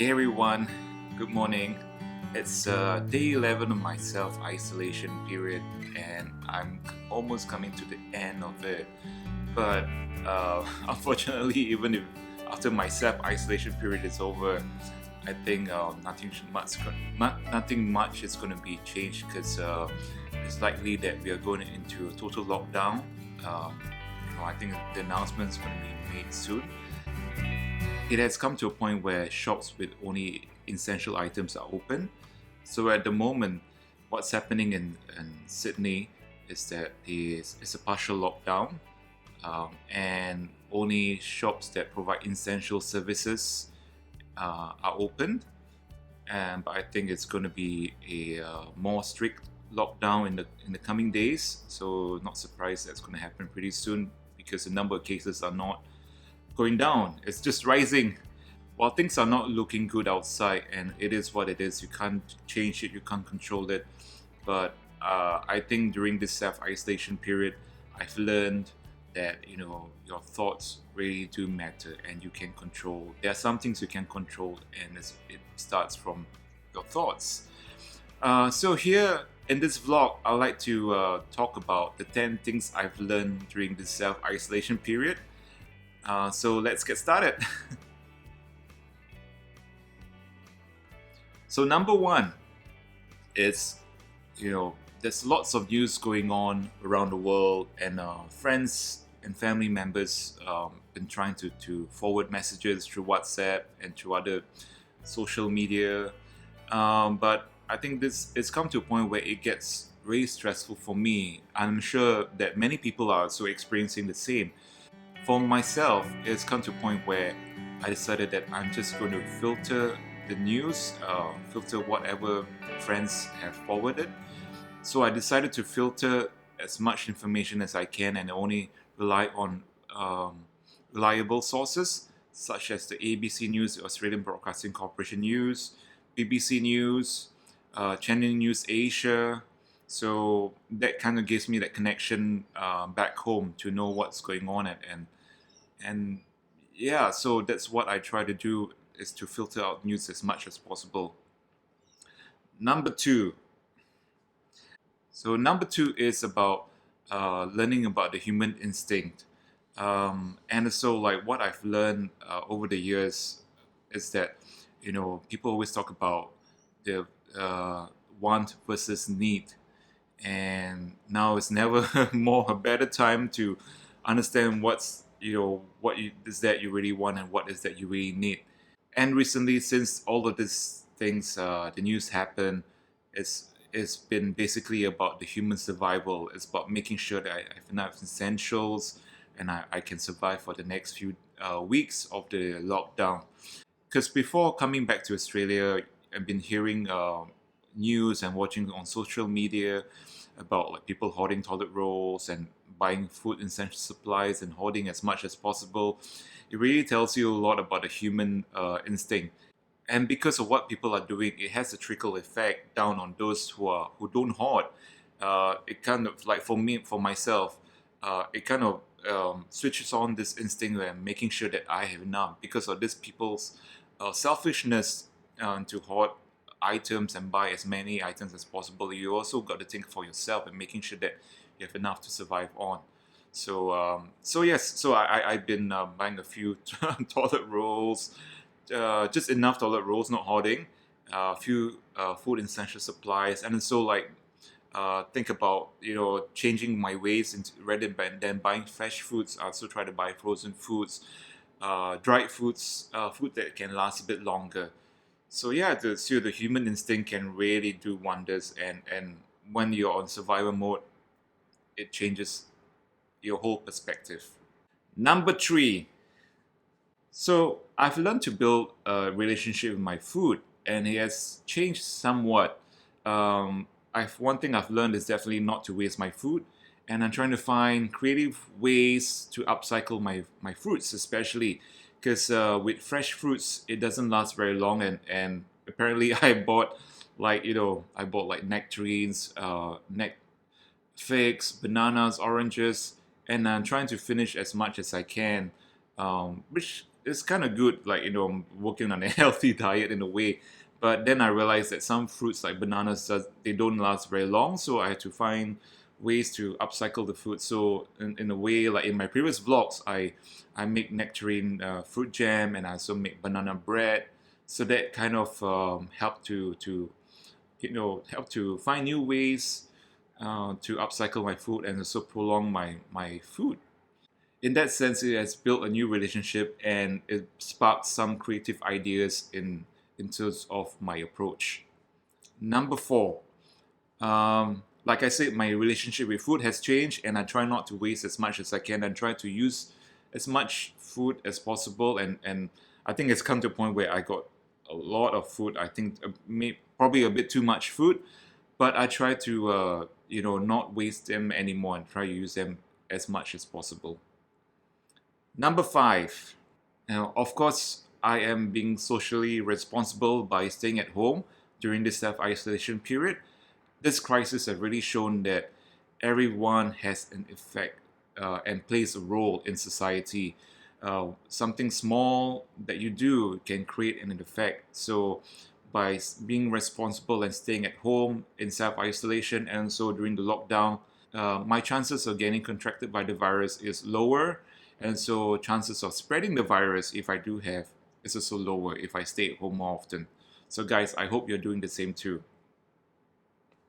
Hey everyone, good morning. It's day 11 of my self isolation period, and I'm almost coming to the end of it. But unfortunately, even if after my self isolation period is over, I think nothing much is going to be changed because it's likely that we are going into a total lockdown. I think the announcement is going to be made soon. It has come to a point where shops with only essential items are open. So at the moment, what's happening in Sydney is that it's a partial lockdown, and only shops that provide essential services are open. But I think it's going to be a more strict lockdown in the coming days. So not surprised that's going to happen pretty soon because the number of cases are not going down. It's just rising. While things are not looking good outside, and it is what it is, you can't change it, you can't control it. But I think during this self-isolation period, I've learned that your thoughts really do matter, and you can control. There are some things you can control, and it starts from your thoughts. So here in this vlog, I'd like to talk about the 10 things I've learned during this self-isolation period. So let's get started. So number one is, there's lots of news going on around the world, and friends and family members been trying to forward messages through WhatsApp and through other social media. But I think it's come to a point where it gets really stressful for me. I'm sure that many people are also experiencing the same. For myself, it's come to a point where I decided that I'm just going to filter the news, filter whatever friends have forwarded. So I decided to filter as much information as I can and only rely on reliable sources such as the ABC News, the Australian Broadcasting Corporation News, BBC News, Channel News Asia. So that kind of gives me that connection back home to know what's going on and yeah, so that's what I try to do, is to filter out news as much as possible. Number two. So number two is about learning about the human instinct. And so like what I've learned over the years is that, people always talk about the want versus need. And now it's never more a better time to understand what is that you really want and what is that you really need. And recently, since all of these things, the news happened, it's been basically about the human survival. It's about making sure that I have enough essentials and I can survive for the next few weeks of the lockdown. Because before coming back to Australia, I've been hearing news and watching on social media about like people hoarding toilet rolls and buying food essential supplies and hoarding as much as possible. It really tells you a lot about the human instinct. And because of what people are doing, it has a trickle effect down on those who don't hoard. It kind of like for myself, it kind of switches on this instinct where I'm making sure that I have enough because of this people's selfishness to hoard items and buy as many items as possible. You also got to think for yourself and making sure that you have enough to survive on. So yes, so I've been buying a few toilet rolls, just enough toilet rolls, not hoarding, a few food essential supplies, and so like think about changing my ways into rather than buying fresh foods. I also try to buy frozen foods, dried foods, food that can last a bit longer. So yeah, the human instinct can really do wonders, and when you're on survival mode, it changes your whole perspective. Number three. So I've learned to build a relationship with my food, and it has changed somewhat. One thing I've learned is definitely not to waste my food, and I'm trying to find creative ways to upcycle my fruits, especially because with fresh fruits it doesn't last very long, and apparently I bought like nectarines, figs, bananas, oranges, and I'm trying to finish as much as I can, which it's kind of good, like, I'm working on a healthy diet in a way. But then I realized that some fruits like bananas, they don't last very long, so I had to find ways to upcycle the food. So in a way, like in my previous vlogs, I make nectarine fruit jam, and I also make banana bread. So that kind of helped to help to find new ways to upcycle my food and also prolong my food. In that sense, it has built a new relationship, and it sparked some creative ideas in terms of my approach. Number four, like I said, my relationship with food has changed, and I try not to waste as much as I can, and try to use as much food as possible. And I think it's come to a point where I got a lot of food. I think probably a bit too much food, but I try to not waste them anymore and try to use them as much as possible. Number five, now, of course, I am being socially responsible by staying at home during this self isolation period. This crisis has really shown that everyone has an effect and plays a role in society. Something small that you do can create an effect. So, by being responsible and staying at home in self isolation and so during the lockdown, my chances of getting contracted by the virus is lower, and so chances of spreading the virus, if I do have, is also lower if I stay at home more often. So guys, I hope you're doing the same too.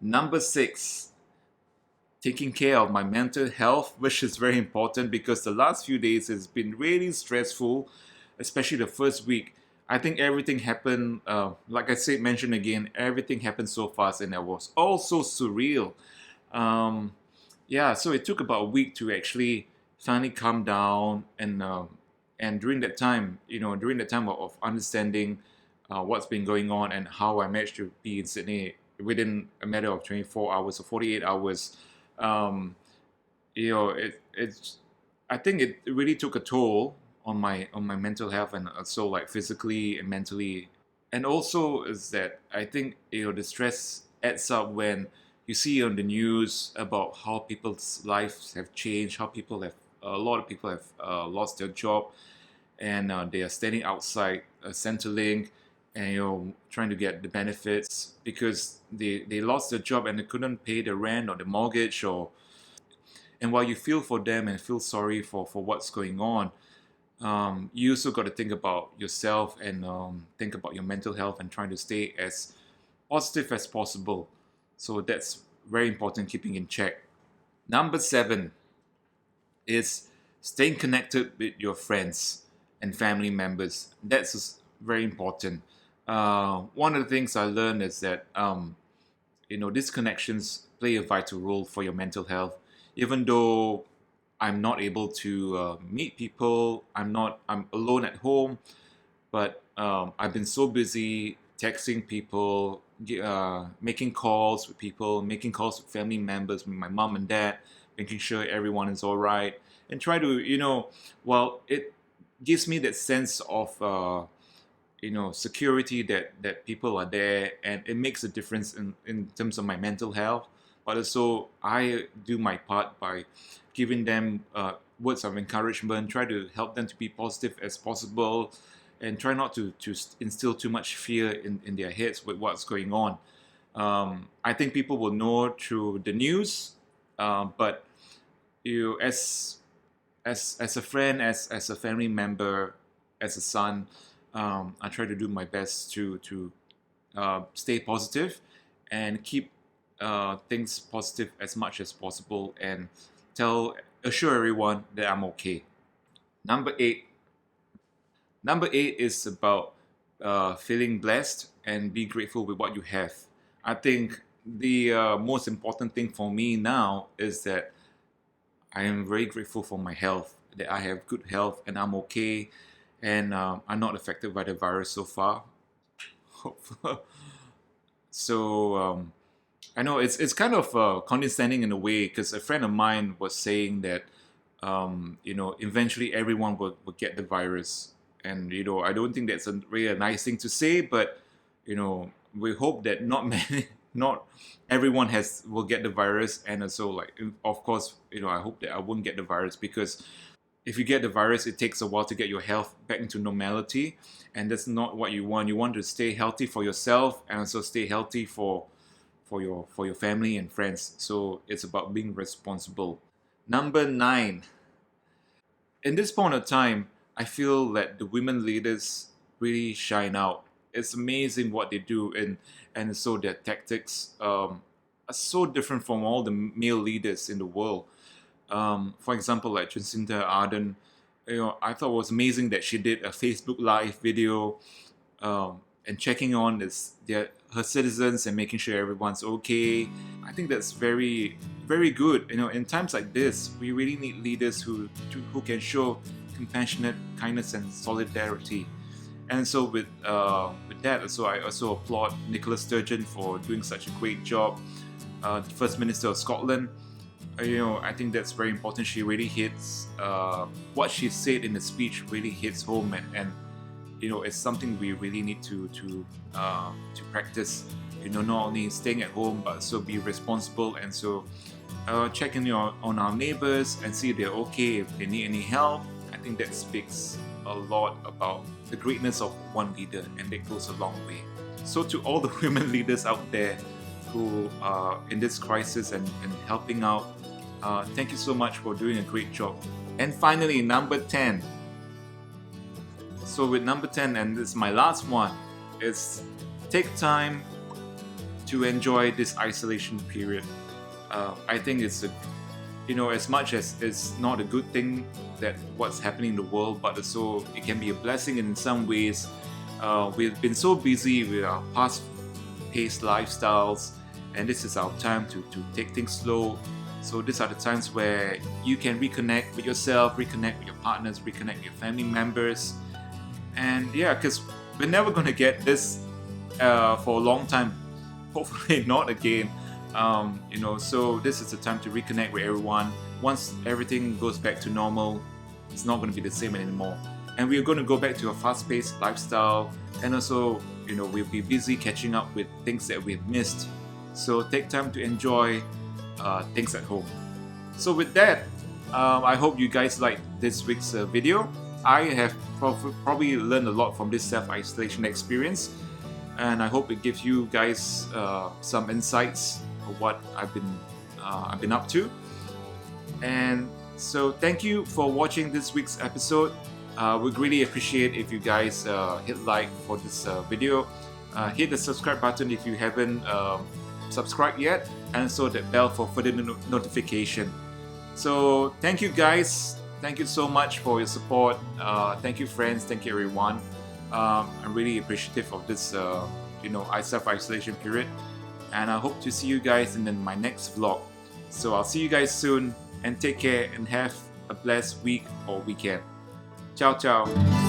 Number six, taking care of my mental health, which is very important because the last few days has been really stressful, especially the first week. I think everything happened, like I said, mentioned again, everything happened so fast and it was all so surreal. Um, yeah, so it took about a week to actually finally calm down, and during that time, during the time of understanding what's been going on and how I managed to be in Sydney within a matter of 24 hours or 48 hours, um, it's I think it really took a toll on my mental health, and also like physically and mentally. And also is that I think the stress adds up when you see on the news about how people's lives have changed, how people have a lot of people have lost their job, and they are standing outside Centrelink, and trying to get the benefits because they lost their job and they couldn't pay the rent or the mortgage. Or and while you feel for them and feel sorry for what's going on, you also got to think about yourself and think about your mental health and trying to stay as positive as possible. So that's very important, keeping in check. Number seven is staying connected with your friends and family members. That's very important. One of the things I learned is that these connections play a vital role for your mental health. Even though I'm not able to meet people, I'm alone at home, but I've been so busy texting people, making calls with people, making calls with family members, with my mom and dad, making sure everyone is all right, and try to, well, it gives me that sense of, security that people are there, and it makes a difference in terms of my mental health. But also, I do my part by giving them words of encouragement, try to help them to be positive as possible, and try not to instill too much fear in their heads with what's going on. I think people will know through the news, but you as a friend, as a family member, as a son, I try to do my best to stay positive and keep things positive as much as possible, and assure everyone that I'm okay. Number eight. Number eight is about feeling blessed and be grateful with what you have. I think the most important thing for me now is that I am very grateful for my health, that I have good health and I'm okay, and I'm not affected by the virus so far. So I know it's kind of condescending in a way, because a friend of mine was saying that eventually everyone will get the virus, and I don't think that's really a nice thing to say, but we hope that not many, not everyone will get the virus, and also like of course I hope that I won't get the virus, because if you get the virus, it takes a while to get your health back into normality, and that's not what you want. You want to stay healthy for yourself and also stay healthy for your family and friends. So it's about being responsible. Number 9. In this point of time, I feel that the women leaders really shine out. It's amazing what they do, and so their tactics are so different from all the male leaders in the world. For example, like Jacinda Ardern, I thought it was amazing that she did a Facebook Live video and checking on her citizens and making sure everyone's okay. I think that's very, very good. In times like this, we really need leaders who can show compassionate kindness and solidarity. And so with that, I also applaud Nicola Sturgeon for doing such a great job. The First Minister of Scotland. I think that's very important. She really hits what she said in the speech really hits home, and it's something we really need to practice. Not only staying at home, but also be responsible, and so checking on our neighbors and see if they're okay, if they need any help. I think that speaks a lot about the greatness of one leader, and that goes a long way. So to all the women leaders out there who are in this crisis and helping out, thank you so much for doing a great job. And finally, number 10. So with number 10, and this is my last one, is take time to enjoy this isolation period. I think it's as much as it's not a good thing that what's happening in the world, but also it can be a blessing in some ways. We've been so busy with our fast-paced lifestyles, and this is our time to take things slow. So these are the times where you can reconnect with yourself, reconnect with your partners, reconnect with your family members. And yeah, because we're never going to get this for a long time. Hopefully not again. So this is the time to reconnect with everyone. Once everything goes back to normal, it's not going to be the same anymore. And we're going to go back to a fast-paced lifestyle. And also, we'll be busy catching up with things that we've missed. So take time to enjoy things at home. So with that, I hope you guys liked this week's video. I have probably learned a lot from this self-isolation experience, and I hope it gives you guys some insights of what I've been up to. And so thank you for watching this week's episode. We'd really appreciate if you guys hit like for this video. Hit the subscribe button if you haven't subscribed yet, and also the bell for further notification. So thank you guys. Thank you so much for your support. Thank you friends. Thank you everyone. I'm really appreciative of this self-isolation period, and I hope to see you guys in my next vlog. So I'll see you guys soon, and take care and have a blessed week or weekend. Ciao ciao.